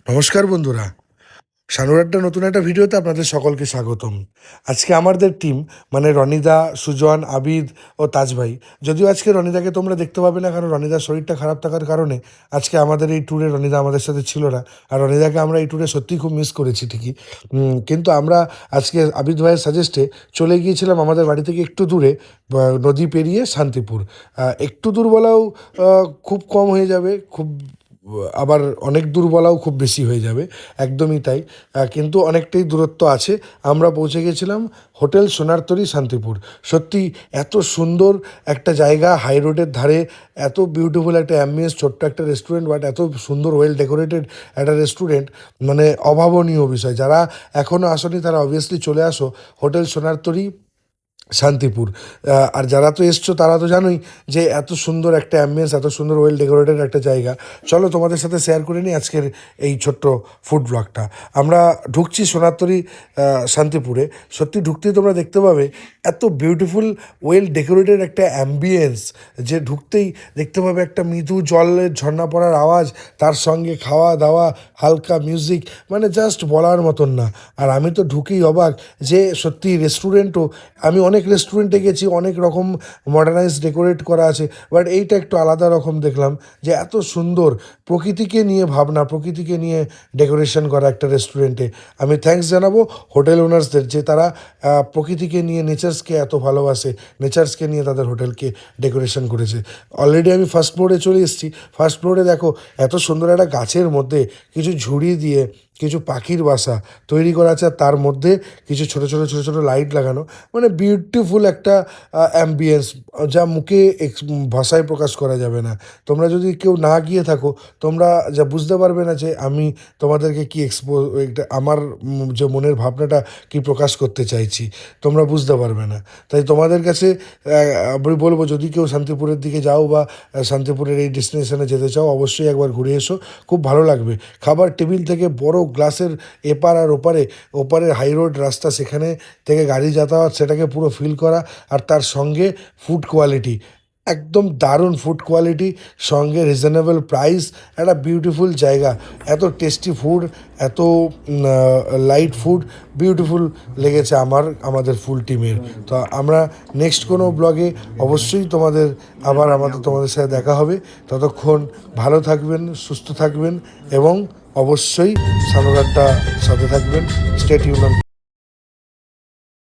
নমস্কার বন্ধুরা, সানুরাড্ডা নতুন একটা ভিডিওতে আপনাদের সকলকে স্বাগতম। আজকে আমাদের টিম মানে রনিদা, সুজন, আবিদ ও তাজ ভাই। যদিও আজকে রনিদাকে তোমরা দেখতে পাবে না, কারণ রনিদার শরীরটা খারাপ থাকার কারণে আজকে আমাদের এই ট্যুরে রনিদা আমাদের সাথে ছিল না। আর রনিদাকে আমরা এই ট্যুরে সত্যিই খুব মিস করেছি ঠিকই। কিন্তু আমরা আজকে আবিদ ভাইয়ের সাজেস্টে চলে গিয়েছিলাম আমাদের বাড়ি থেকে একটু দূরে, নদী পেরিয়ে শান্তিপুর। একটু দূর বলাও খুব কম হয়ে যাবে, খুব আবার অনেক দূর বলাও খুব বেশি হয়ে যাবে, একদমই তাই। কিন্তু অনেকটাই দূরত্ব আছে। আমরা পৌঁছে গেছিলাম হোটেল সোনারতরী শান্তিপুর। সত্যি এত সুন্দর একটা জায়গা, হাই রোডের ধারে, এত বিউটিফুল একটা অ্যাম্বিয়েন্স, ছোট্ট একটা রেস্টুরেন্ট, বাট এত সুন্দর ওয়েল ডেকোরেটেড একটা রেস্টুরেন্ট, মানে অভাবনীয় বিষয়। যারা এখনও আসনি তারা অবভিয়াসলি চলে আসো হোটেল সোনারতরী শান্তিপুর। আর যারা তো এসছো তারা তো জানোই যে এত সুন্দর একটা অ্যাম্বিয়েন্স, এত সুন্দর ওয়েল ডেকোরেটেড একটা জায়গা। চলো তোমাদের সাথে শেয়ার করে নিই আজকের এই ছোট্ট ফুড ব্লগটা। আমরা ঢুকছি সোনারতরী শান্তিপুরে। সত্যি ঢুকতেই তোমরা দেখতে পাবে এত বিউটিফুল ওয়েল ডেকোরেটেড একটা অ্যাম্বিয়েন্স, যে ঢুকতেই দেখতে পাবে একটা মৃদু জলের ঝর্ণা পড়ার আওয়াজ, তার সঙ্গে খাওয়া দাওয়া, হালকা মিউজিক, মানে জাস্ট বলার মতন না। আর আমি তো ঢুকেই অবাক যে সত্যি রেস্টুরেন্টও, আমি অনেক রেস্টুরেন্টে গেছি, অনেক রকম মডার্নাইজ ডেকোরেট করা আছে, বাট এইটা একটু আলাদা রকম দেখলাম, যে এত সুন্দর প্রকৃতিকে নিয়ে ভাবনা, প্রকৃতিকে নিয়ে ডেকোরেশন করা একটা রেস্টুরেন্টে। আমি থ্যাঙ্কস জানাবো হোটেল ওনার্সদের, যে তারা প্রকৃতিকে নিয়ে, নেচার্সকে এত ভালোবাসে, নেচার্সকে নিয়ে তাদের হোটেলকে ডেকোরেশন করেছে। অলরেডি আমি ফার্স্ট ফ্লোরে চলে এসেছি। ফার্স্ট ফ্লোরে দেখো এত সুন্দর একটা গাছের মধ্যে কিছু ঝুড়ি দিয়ে কিছু পাখির বাসা তৈরি করা আছে, আর তার মধ্যে কিছু ছোটো ছোটো ছোটো ছোটো লাইট লাগানো, মানে বিউটিফুল একটা অ্যাম্বিয়েন্স, যা মুখে ভাষায় প্রকাশ করা যাবে না। তোমরা যদি কেউ না গিয়ে থাকো, তোমরা যা বুঝতে পারবে না যে আমি তোমাদেরকে কি আমার যে মনের ভাবনাটা কি প্রকাশ করতে চাইছি, তোমরা বুঝতে পারবে না। তাই তোমাদের কাছে আমি বলবো, যদি কেউ শান্তিপুরের দিকে যাও বা শান্তিপুরের এই ডেস্টিনেশনে যেতে চাও, অবশ্যই একবার ঘুরে এসো, খুব ভালো লাগবে। খাবার টেবিল থেকে বড় গ্লাসের এপার আর ওপারের হাই রোড রাস্তা, সেখানে থেকে গাড়ি যাতায়াত, সেটাকে পুরো ফিল করা, আর তার সঙ্গে ফুড কোয়ালিটি, একদম দারুণ ফুড কোয়ালিটি, সঙ্গে রিজনেবল প্রাইস, একটা বিউটিফুল জায়গা, এত টেস্টি ফুড, এত লাইট ফুড, বিউটিফুল লেগেছে আমাদের ফুল টিমের। তো আমরা নেক্সট কোনো ব্লগে অবশ্যই তোমাদের সাথে দেখা হবে। ততক্ষণ ভালো থাকবেন, সুস্থ থাকবেন, এবং অবশ্যই সানুরাট্টা সাথে থাকবেন। Stay tune.